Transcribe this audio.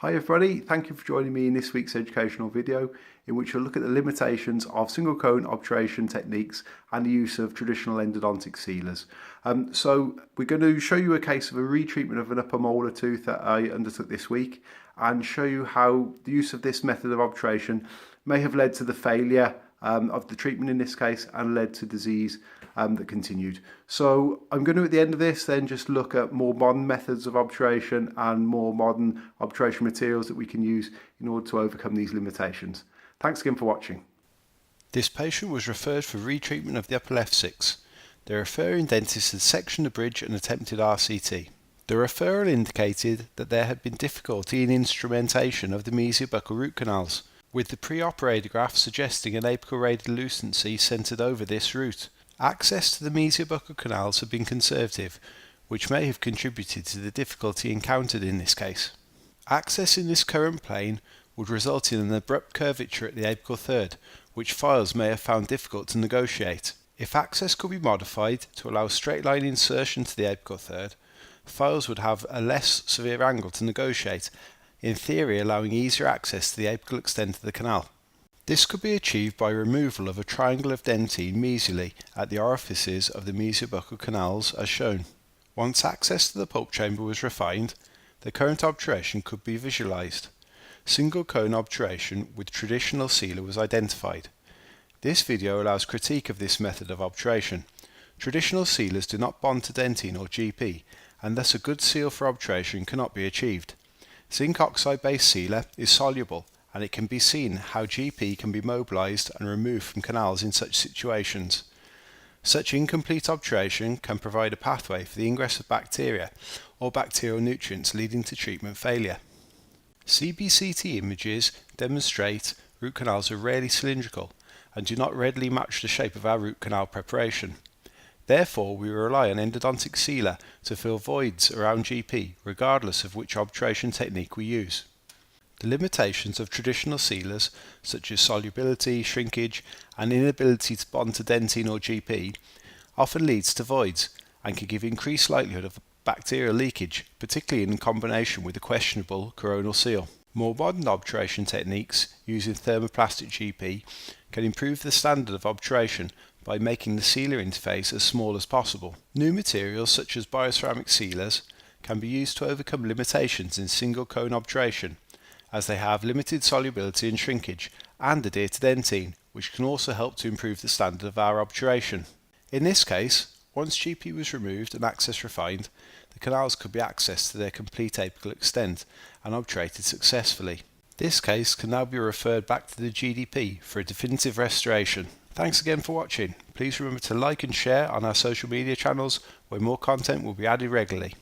Hi everybody, thank you for joining me in this week's educational video in which we'll look at the limitations of single cone obturation techniques and the use of traditional endodontic sealers. So we're going to show you a case of a retreatment of an upper molar tooth that I undertook this week and show you how the use of this method of obturation may have led to the failure of the treatment in this case and led to disease that continued. So I'm going to, at the end of this, then just look at more modern methods of obturation and more modern obturation materials that we can use in order to overcome these limitations. Thanks again for watching. This patient was referred for retreatment of the upper left 6. The referring dentist had sectioned the bridge and attempted RCT. The referral indicated that there had been difficulty in instrumentation of the mesiobuccal root canals, with the pre-op radiograph suggesting an apical radiolucency centered over this root. Access to the mesiobuccal canals had been conservative, which may have contributed to the difficulty encountered in this case. Access in this current plane would result in an abrupt curvature at the apical third, which files may have found difficult to negotiate. If access could be modified to allow straight line insertion to the apical third, files would have a less severe angle to negotiate, in theory allowing easier access to the apical extent of the canal. This could be achieved by removal of a triangle of dentine mesially at the orifices of the mesiobuccal canals as shown. Once access to the pulp chamber was refined, the current obturation could be visualized. Single cone obturation with traditional sealer was identified. This video allows critique of this method of obturation. Traditional sealers do not bond to dentine or GP, and thus a good seal for obturation cannot be achieved. Zinc oxide based sealer is soluble, and it can be seen how GP can be mobilized and removed from canals in such situations. Such incomplete obturation can provide a pathway for the ingress of bacteria or bacterial nutrients leading to treatment failure. CBCT images demonstrate root canals are rarely cylindrical and do not readily match the shape of our root canal preparation. Therefore, we rely on endodontic sealer to fill voids around GP regardless of which obturation technique we use. The limitations of traditional sealers, such as solubility, shrinkage, and inability to bond to dentine or GP, often leads to voids and can give increased likelihood of bacterial leakage, particularly in combination with a questionable coronal seal. More modern obturation techniques using thermoplastic GP can improve the standard of obturation by making the sealer interface as small as possible. New materials such as bioceramic sealers can be used to overcome limitations in single cone obturation, as they have limited solubility and shrinkage and adhere to dentine, which can also help to improve the standard of our obturation. In this case, once GP was removed and access refined, the canals could be accessed to their complete apical extent and obturated successfully. This case can now be referred back to the GDP for a definitive restoration. Thanks again for watching. Please remember to like and share on our social media channels where more content will be added regularly.